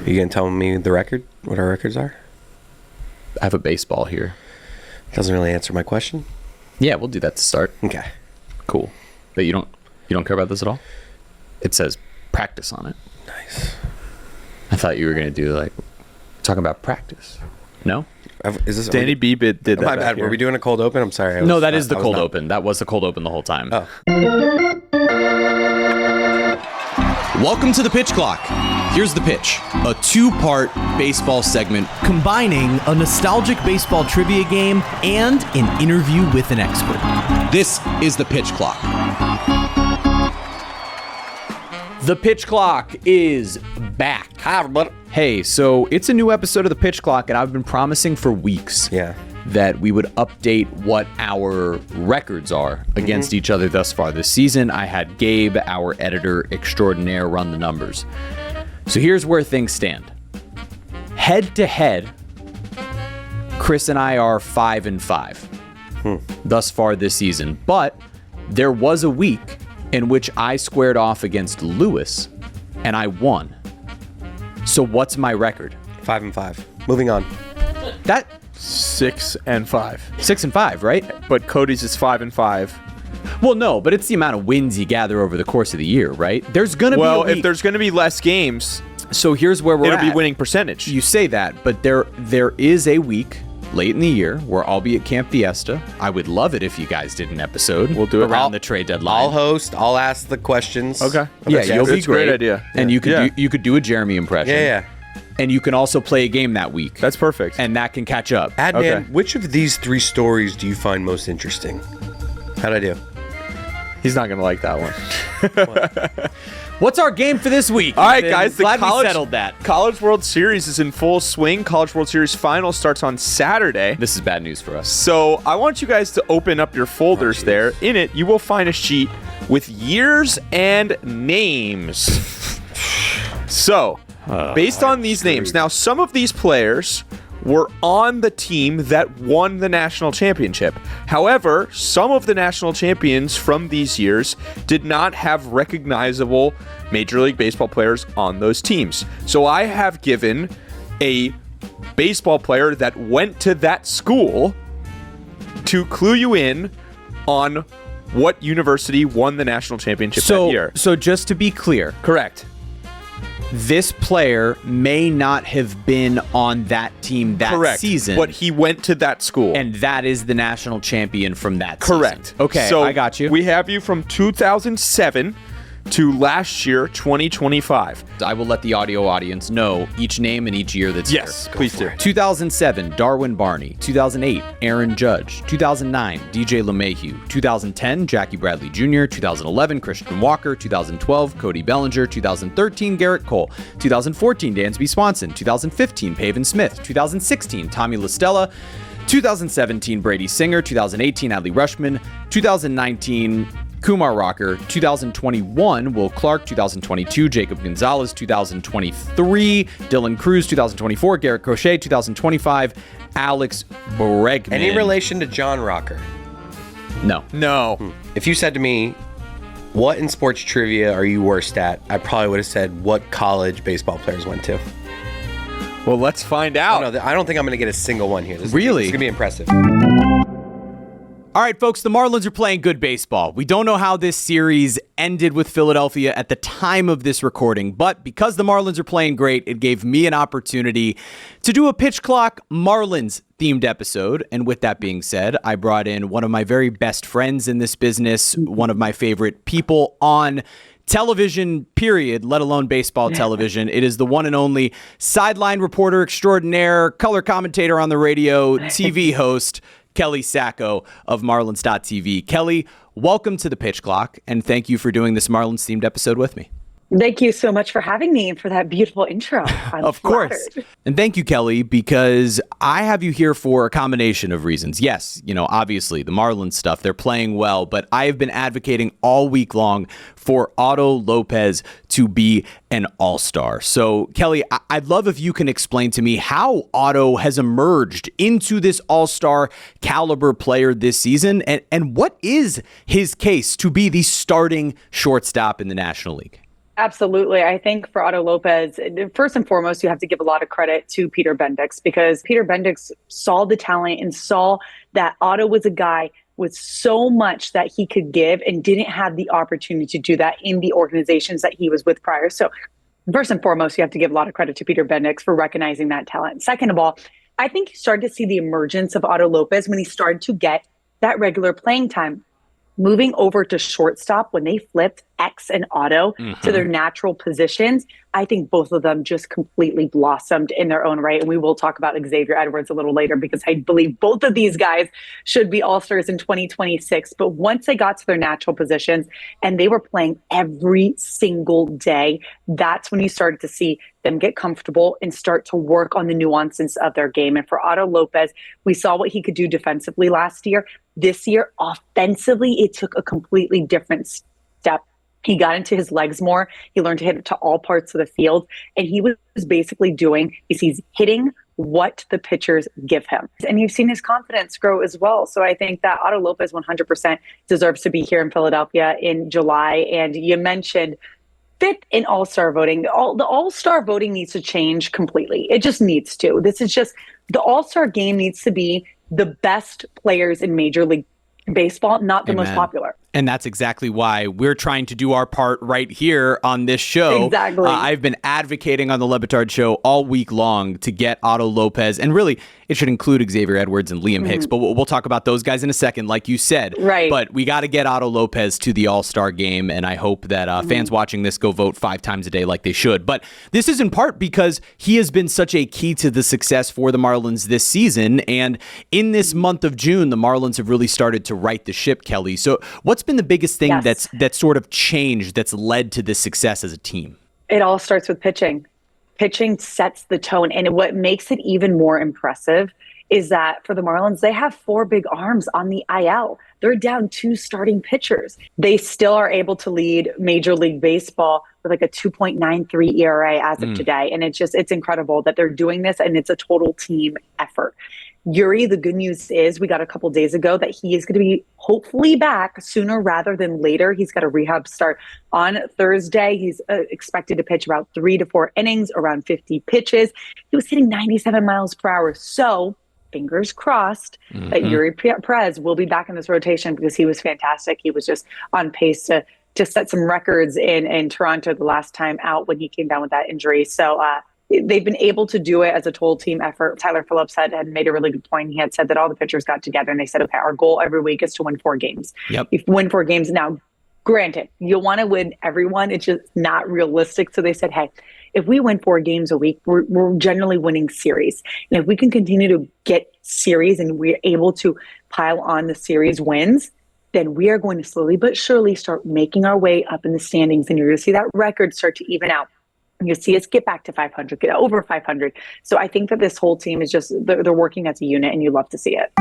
You gonna tell me the record? What our records are? I have a baseball here. Doesn't really answer my question. Yeah, we'll do that to start. Okay. Cool. But you don't care about this at all? It says practice on it. Nice. I thought you were gonna do talking about practice. No? Is this Danny B did that. My bad. Were we doing a cold open? I'm sorry. No, that is the cold open. That was the cold open the whole time. Oh. Welcome to the Pitch Clock. Here's the pitch, a two-part baseball segment combining a nostalgic baseball trivia game and an interview with an expert. This is the Pitch Clock. The Pitch Clock is back. Hi, everybody. Hey, so it's a new episode of the Pitch Clock, and I've been promising for weeks that we would update what our records are against each other thus far this season. I had Gabe, our editor extraordinaire, run the numbers. So here's where things stand. Head to head, Chris and I are 5-5 thus far this season. But there was a week in which I squared off against Lewis and I won. So what's my record? 5-5. Moving on. That 6-5. 6-5, right? But Cody's is 5-5. Well, no, but it's the amount of wins you gather over the course of the year, right? There's gonna be a week. If there's gonna be less games, so here's where we're it'll at. be winning percentage. You say that, but there is a week late in the year where I'll be at Camp Fiesta. I would love it if you guys did an episode. We'll do it around the trade deadline. I'll host. I'll ask the questions. Okay. Yeah, you'll be It's a great idea. And you could do a Jeremy impression. Yeah. And you can also play a game that week. That's perfect. And that can catch up. Adnan, Okay. which of these three stories do you find most interesting? How'd I do? He's not gonna like that one. What's our game for this week? All right, guys. Glad we settled that. College World Series is in full swing. College World Series final starts on Saturday. This is bad news for us. So I want you guys to open up your folders there. In it, you will find a sheet with years and names. So, based on these names, now some of these players were on the team that won the national championship. However, some of the national champions from these years did not have recognizable Major League Baseball players on those teams. So I have given a baseball player that went to that school to clue you in on what university won the national championship that year. So just to be clear, Correct. this player may not have been on that team that Correct. season. But he went to that school. And that is the national champion from that Correct. season. Okay, so I got you. We have you from 2007 to last year, 2025. I will let the audio audience know each name and each year that's Yes, here. please do. 2007, Darwin Barney. 2008, Aaron Judge. 2009, DJ LeMahieu. 2010, Jackie Bradley Jr. 2011, Christian Walker. 2012, Cody Bellinger. 2013, Garrett Cole. 2014, Dansby Swanson. 2015, Pavin Smith. 2016, Tommy LaStella. 2017, Brady Singer. 2018, Adley Rushman. 2019, Kumar Rocker. 2021, Will Clark. 2022, Jacob Gonzalez. 2023, Dylan Cruz. 2024, Garrett Crochet. 2025, Alex Bregman. Any relation to John Rocker? No. No. If you said to me, what in sports trivia are you worst at? I probably would have said what college baseball players went to. Well, let's find out. No, I don't think I'm going to get a single one here. Really? It's going to be impressive. All right, folks, the Marlins are playing good baseball. We don't know how this series ended with Philadelphia at the time of this recording, but because the Marlins are playing great, it gave me an opportunity to do a Pitch Clock Marlins themed episode. And with that being said, I brought in one of my very best friends in this business, one of my favorite people on television, period, let alone baseball television. It is the one and only sideline reporter extraordinaire, color commentator on the radio, TV host, Kelly Saco of Marlins.tv. Kelly, welcome to the Pitch Clock, and thank you for doing this Marlins-themed episode with me. Thank you so much for having me and for that beautiful intro. I'm Of course. flattered. And thank you, Kelly, because I have you here for a combination of reasons. Yes, obviously the Marlins stuff, they're playing well, but I have been advocating all week long for Otto Lopez to be an all-star. So, Kelly, I'd love if you can explain to me how Otto has emerged into this all-star caliber player this season, and what is his case to be the starting shortstop in the National League? Absolutely. I think for Otto Lopez, first and foremost, you have to give a lot of credit to Peter Bendix, because Peter Bendix saw the talent and saw that Otto was a guy with so much that he could give and didn't have the opportunity to do that in the organizations that he was with prior. So first and foremost, you have to give a lot of credit to Peter Bendix for recognizing that talent. Second of all, I think you started to see the emergence of Otto Lopez when he started to get that regular playing time. Moving over to shortstop when they flipped X and Otto to their natural positions, I think both of them just completely blossomed in their own right. And we will talk about Xavier Edwards a little later, because I believe both of these guys should be all-stars in 2026. But once they got to their natural positions and they were playing every single day, that's when you started to see them get comfortable and start to work on the nuances of their game. And for Otto Lopez, we saw what he could do defensively last year. This year, offensively, it took a completely different step. He got into his legs more. He learned to hit it to all parts of the field. And he was basically doing is he's hitting what the pitchers give him. And you've seen his confidence grow as well. So I think that Otto Lopez 100% deserves to be here in Philadelphia in July. And you mentioned fifth in All-Star voting. The All-Star voting needs to change completely. It just needs to. This is just, the All-Star game needs to be the best players in Major League Baseball, not the most popular. And that's exactly why we're trying to do our part right here on this show. Exactly. I've been advocating on the Le Batard show all week long to get Otto Lopez, and really it should include Xavier Edwards and Liam Hicks, but we'll talk about those guys in a second, like you said. Right. But we got to get Otto Lopez to the All-Star game, and I hope that fans watching this go vote 5 times a day like they should. But this is in part because he has been such a key to the success for the Marlins this season, and in this month of June, the Marlins have really started to right the ship, Kelly. So what's been the biggest thing that's sort of changed, that's led to this success as a team? It all starts with pitching. Pitching sets the tone. And what makes it even more impressive is that for the Marlins, they have 4 big arms on the IL. They're down 2 starting pitchers. They still are able to lead Major League Baseball with like a 2.93 ERA as of today. And it's incredible that they're doing this, and it's a total team effort. Yuri, the good news is we got a couple days ago that he is going to be hopefully back sooner rather than later. He's got a rehab start on Thursday. He's expected to pitch about 3 to 4 innings, around 50 pitches. He was hitting 97 miles per hour. So fingers crossed that Yuri Perez will be back in this rotation, because he was fantastic. He was just on pace to set some records in Toronto the last time out when he came down with that injury. So they've been able to do it as a total team effort. Tyler Phillips had made a really good point. He had said that all the pitchers got together and they said, okay, our goal every week is to win 4 games. Yep. If you win 4 games, now granted, you'll want to win everyone. It's just not realistic. So they said, hey, if we win 4 games a week, we're generally winning series. And if we can continue to get series and we're able to pile on the series wins, then we are going to slowly but surely start making our way up in the standings. And you're going to see that record start to even out. You'll see us get back to 500, get over 500. So I think that this whole team is just, they're working as a unit, and you love to see it.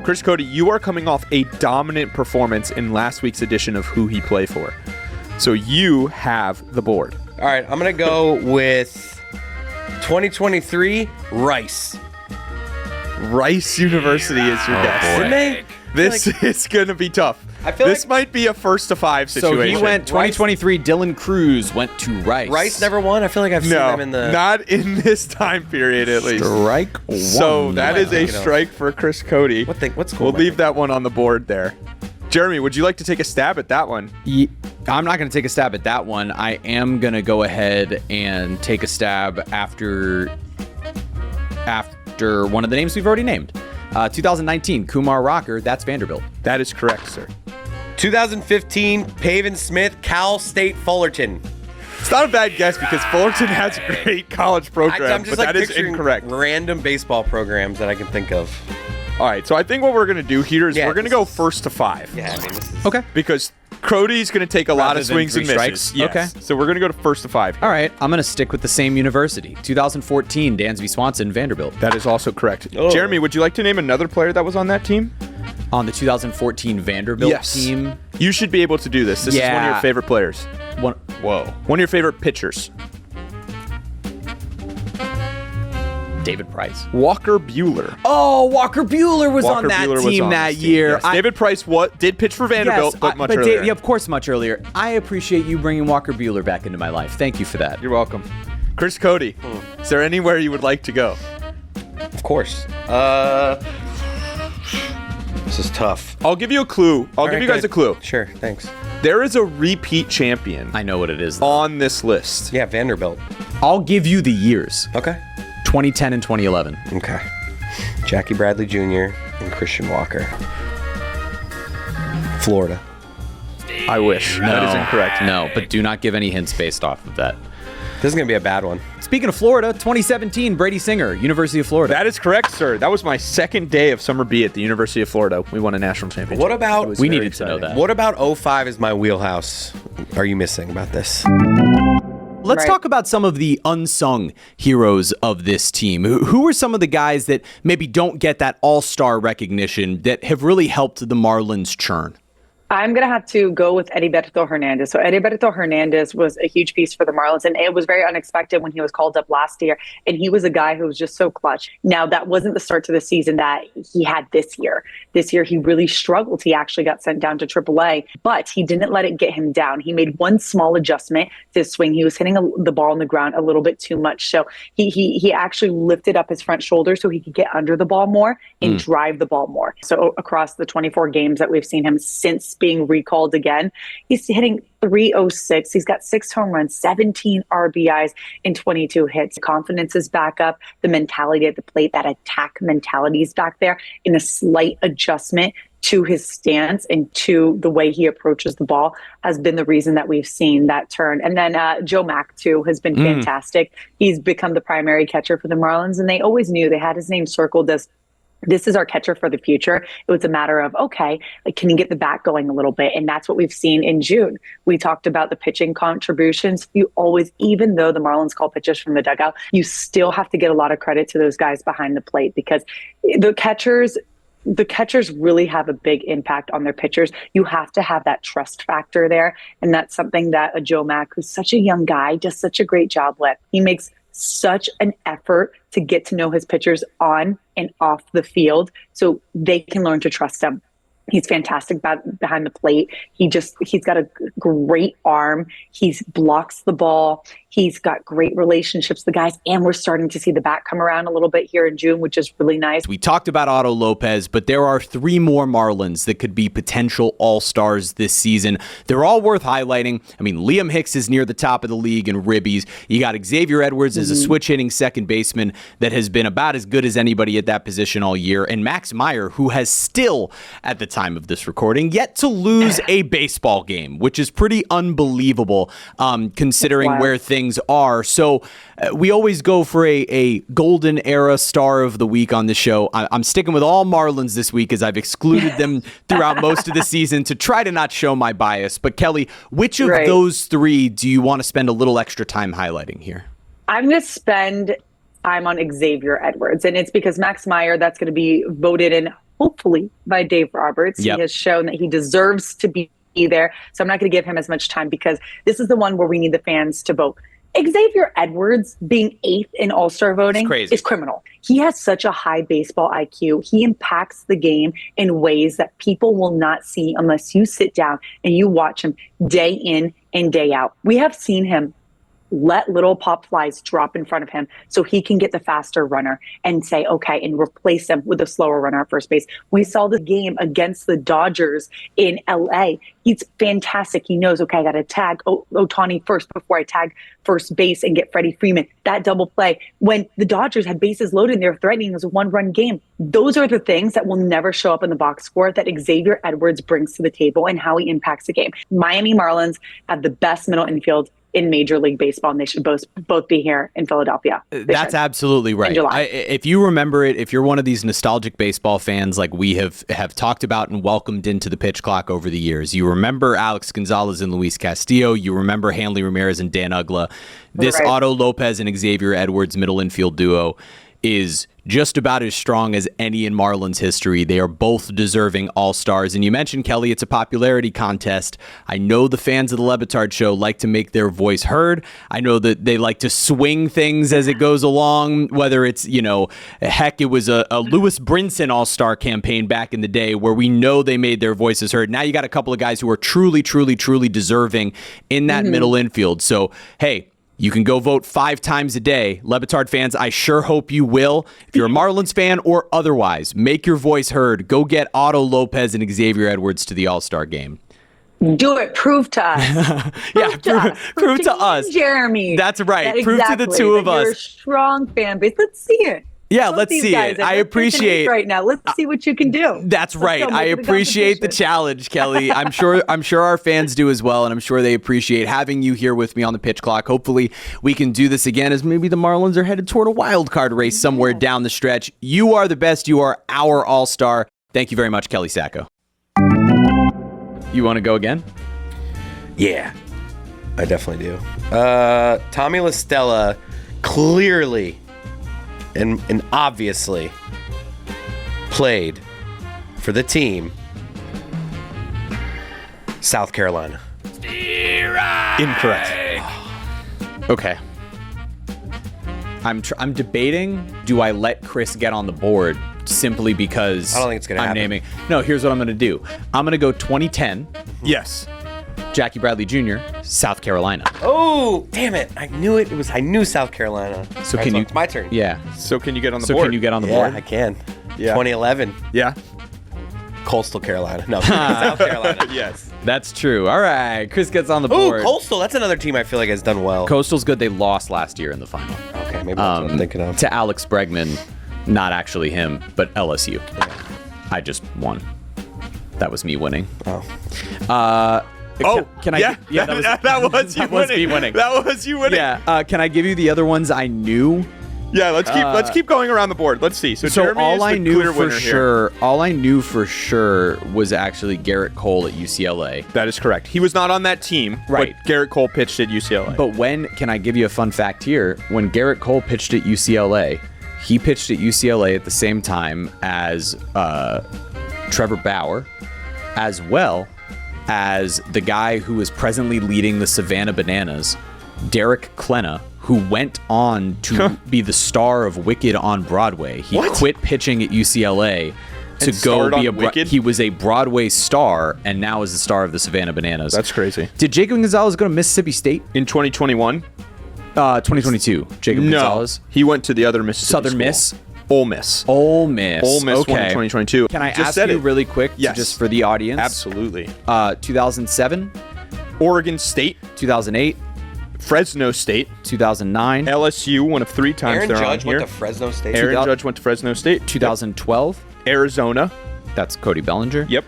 Chris Cody, you are coming off a dominant performance in last week's edition of Who He Play For. So you have the board. All right, I'm going to go with 2023 Rice. Rice University is your guess. Didn't they? This is going to be tough. I feel this might be a 1-to-5 situation. So he went 2023. Dylan Cruz went to Rice. Rice never won? I feel like I've seen them in the... not in this time period, at least. Strike 1. So that is a strike for Chris Cody. What's cool? We'll leave that one on the board there. Jeremy, would you like to take a stab at that one? I'm not going to take a stab at that one. I am going to go ahead and take a stab after one of the names we've already named. 2019, Kumar Rocker. That's Vanderbilt. That is correct, sir. 2015, Pavin Smith, Cal State Fullerton. It's not a bad guess because Fullerton has a great college program, I'm just but that is picturing incorrect. Random baseball programs that I can think of. All right, so I think what we're going to do here is we're going to go 1-to-5. Yeah, I mean, this is... Okay. Because Cody's going to take a lot of than swings and 3 misses. strikes? Yes. Okay. So we're going to go to 1-to-5 here. All right. I'm going to stick with the same university. 2014, Dansby Swanson, Vanderbilt. That is also correct. Oh. Jeremy, would you like to name another player that was on that team? On the 2014 Vanderbilt team. You should be able to do this. This is one of your favorite players. Whoa. One of your favorite pitchers. David Price. Walker Buehler. Oh, Walker Buehler was Walker on that Buehler was team on that this team, year. yes. David Price did pitch for Vanderbilt, but much earlier. Yeah, of course, much earlier. I appreciate you bringing Walker Buehler back into my life. Thank you for that. You're welcome. Chris Cody, is there anywhere you would like to go? Of course. This is tough. I'll give you a clue. I'll give you guys a clue. Sure, thanks. There is a repeat champion I know what it is, though. on this list. Yeah, Vanderbilt. I'll give you the years. Okay. 2010 and 2011. Okay. Jackie Bradley Jr. and Christian Walker. Florida. I wish. That is incorrect. No, but do not give any hints based off of that. This is going to be a bad one. Speaking of Florida, 2017, Brady Singer, University of Florida. That is correct, sir. That was my second day of Summer B at the University of Florida. We won a national championship. What about... It was We very needed to know exciting. that. What about 05 is my wheelhouse? Are you missing about this? Let's Right. talk about some of the unsung heroes of this team. Who are some of the guys that maybe don't get that all-star recognition that have really helped the Marlins churn? I'm going to have to go with Heriberto Hernandez. So Heriberto Hernandez was a huge piece for the Marlins, and it was very unexpected when he was called up last year. And he was a guy who was just so clutch. Now, that wasn't the start to the season that he had this year. This year, he really struggled. He actually got sent down to AAA, but he didn't let it get him down. He made one small adjustment to his swing. He was hitting the ball on the ground a little bit too much. So he actually lifted up his front shoulder so he could get under the ball more and drive the ball more. So across the 24 games that we've seen him since being recalled again, he's hitting .306. He's got 6 home runs, 17 RBIs, and 22 hits. Confidence is back up. The mentality at the plate, that attack mentality is back there, in a slight adjustment to his stance and to the way he approaches the ball has been the reason that we've seen that turn. And then Joe Mack, too, has been fantastic. He's become the primary catcher for the Marlins, and they always knew they had his name circled as this is our catcher for the future. It was a matter of, okay, like, can he get the bat going a little bit? And that's what we've seen in June. We talked about the pitching contributions. You always, even though the Marlins call pitches from the dugout, you still have to get a lot of credit to those guys behind the plate, because the catchers really have a big impact on their pitchers. You have to have that trust factor there. And that's something that a Joe Mack, who's such a young guy, does such a great job with. He makes such an effort to get to know his pitchers on and off the field so they can learn to trust him. He's fantastic behind the plate. He's got a great arm. He blocks the ball. He's got great relationships with the guys. And we're starting to see the bat come around a little bit here in June, which is really nice. We talked about Otto Lopez, but there are 3 more Marlins that could be potential all-stars this season. They're all worth highlighting. I mean, Liam Hicks is near the top of the league in ribbies. You got Xavier Edwards as a switch-hitting second baseman that has been about as good as anybody at that position all year. And Max Meyer, who has still, at the time of this recording, yet to lose a baseball game, which is pretty unbelievable considering where things are. So we always go for a golden era star of the week on the show. I'm sticking with all Marlins this week, as I've excluded them throughout most of the season to try to not show my bias. But Kelly, which of those 3 do you want to spend a little extra time highlighting here? I'm going to spend time on Xavier Edwards, and it's because Max Meyer, that's going to be voted in hopefully by Dave Roberts. Yep. He has shown that he deserves to be there. So I'm not going to give him as much time, because this is the one where we need the fans to vote. Xavier Edwards being 8th in All-Star voting is criminal. He has such a high baseball IQ. He impacts the game in ways that people will not see unless you sit down and you watch him day in and day out. We have seen him let little pop flies drop in front of him so he can get the faster runner and say, okay, and replace him with a slower runner at first base. We saw the game against the Dodgers in LA. He's fantastic. He knows, okay, I got to tag Ohtani first before I tag first base and get Freddie Freeman. That double play, when the Dodgers had bases loaded and they were threatening, it was a 1-run game. Those are the things that will never show up in the box score that Xavier Edwards brings to the table and how he impacts the game. Miami Marlins have the best middle infield in Major League Baseball, and they should both be here in Philadelphia. That's absolutely right. If you remember it, if you're one of these nostalgic baseball fans like we have talked about and welcomed into the pitch clock over the years, you remember Alex Gonzalez and Luis Castillo, you remember Hanley Ramirez and Dan Uggla. This Otto Lopez and Xavier Edwards middle infield duo is just about as strong as any in Marlins history. They are both deserving All-Stars. And you mentioned, Kelly, it's a popularity contest. I know the fans of the Le Batard Show like to make their voice heard. I know that they like to swing things as it goes along, whether it's, heck, it was a Lewis Brinson All-Star campaign back in the day where we know they made their voices heard. Now you got a couple of guys who are truly, truly, truly deserving in that middle infield. So, hey, you can go vote 5 times a day. Le Batard fans, I sure hope you will. If you're a Marlins fan or otherwise, make your voice heard. Go get Otto Lopez and Xavier Edwards to the All-Star game. Do it. Prove to us. Prove to us. Jeremy. That's right. That Prove to the two of us. You're a strong fan base. Let's see it. Yeah, let's see it. I appreciate right now. Let's see what you can do. That's right. I appreciate the challenge, Kelly. I'm sure our fans do as well, and I'm sure they appreciate having you here with me on the pitch clock. Hopefully, we can do this again as maybe the Marlins are headed toward a wild card race somewhere down the stretch. You are the best. You are our all-star. Thank you very much, Kelly Saco. You want to go again? Yeah, I definitely do. Tommy La Stella clearly and obviously played for the team South Carolina. Incorrect. Okay. I'm debating, do I let Chris get on the board simply because I don't think it's gonna happen. naming. No, here's what I'm going to do. I'm going to go 2010. Yes. Jackie Bradley Jr., South Carolina. Oh, damn it. I knew it. I knew South Carolina. So All can right, you? it's my turn. Yeah. So can you get on the So board? can you get on the Yeah, board? I can. Yeah. 2011, Yeah. Coastal Carolina. No, South Carolina. Yes. That's true. All right. Chris gets on the Ooh, board. Coastal. That's another team I feel like has done well. Coastal's good. They lost last year in the final. Okay, maybe that's what I'm thinking of. To Alex Bregman. Not actually him, but LSU. I just won. That was me winning. Oh. Can I? Yeah, Yeah, that was you that was winning. me winning. That was you winning. Yeah. Can I give you the other ones I knew? Yeah, let's keep going around the board. Let's see. So Jeremy all is I the knew clear for winner here. sure, all I knew for sure was actually Garrett Cole at UCLA. That is correct. He was not on that team, Right. But Garrett Cole pitched at UCLA. But can I give you a fun fact here? When Garrett Cole pitched at UCLA, he pitched at UCLA at the same time as Trevor Bauer, as well as the guy who is presently leading the Savannah Bananas, Derek Klena, who went on to be the star of Wicked on Broadway. He quit pitching at UCLA to go be Wicked? He was a Broadway star and now is the star of the Savannah Bananas. That's crazy. Did Jacob Gonzalez go to Mississippi State? In 2021? 2022. Jacob Gonzalez. He went to the other Mississippi Southern school. Miss? Ole Miss. Ole Miss. Ole Miss Okay. won in 2022. Can I Just ask said you it. really quick, Yes. just for the audience? Absolutely. 2007, Oregon State, 2008, Fresno State, 2009, LSU, one of 3 times Aaron they're Judge on here. went to Fresno State. Aaron Judge went to Fresno State. 2012. Arizona. That's Cody Bellinger. Yep.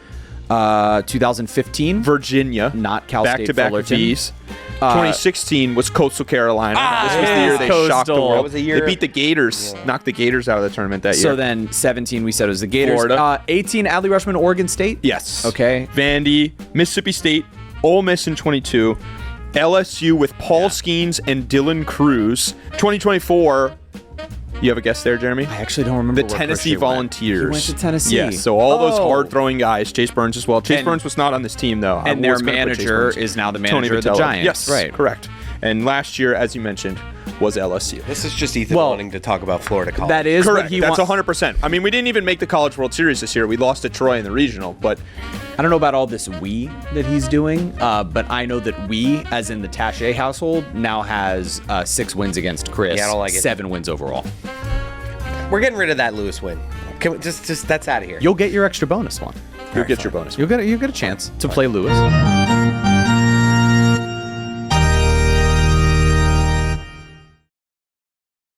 2015. Virginia. Not Cal State Back-to-back Fullerton. V's. 2016 was Coastal Carolina. This was the year they Coastal. shocked the world. That was the year- They beat the Gators. Knocked the Gators out of the tournament that year. So then 17 we said was the Gators. Florida. 18 Adley Rushman, Oregon State. Yes. Okay. Vandy, Mississippi State, Ole Miss in 22, LSU with Paul Skeens and Dylan Cruz. 2024, you have a guess there, Jeremy? I actually don't remember The where Tennessee Crochet went. Volunteers. He went to Tennessee. Yes, so all those Oh. hard-throwing guys, Chase Burns as well. Chase And- Burns was not on this team, though. And I their was gonna put Chase manager Burns. is now the Tony manager of the Vitello. Giants. Yes, Right. correct. And last year, as you mentioned, was LSU. This is just Ethan Well, wanting to talk about Florida College. That is Correct. what he That's wants. 100%. I mean, we didn't even make the College World Series this year. We lost to Troy in the regional, but I don't know about all this we that he's doing, but I know that we, as in the Taché household, now has 6 wins against Chris. Yeah, I don't like it. 7 wins overall. We're getting rid of that Lewis win. Can we just that's out of here. You'll get your extra bonus one. you'll get your bonus. You'll get a chance to play Lewis.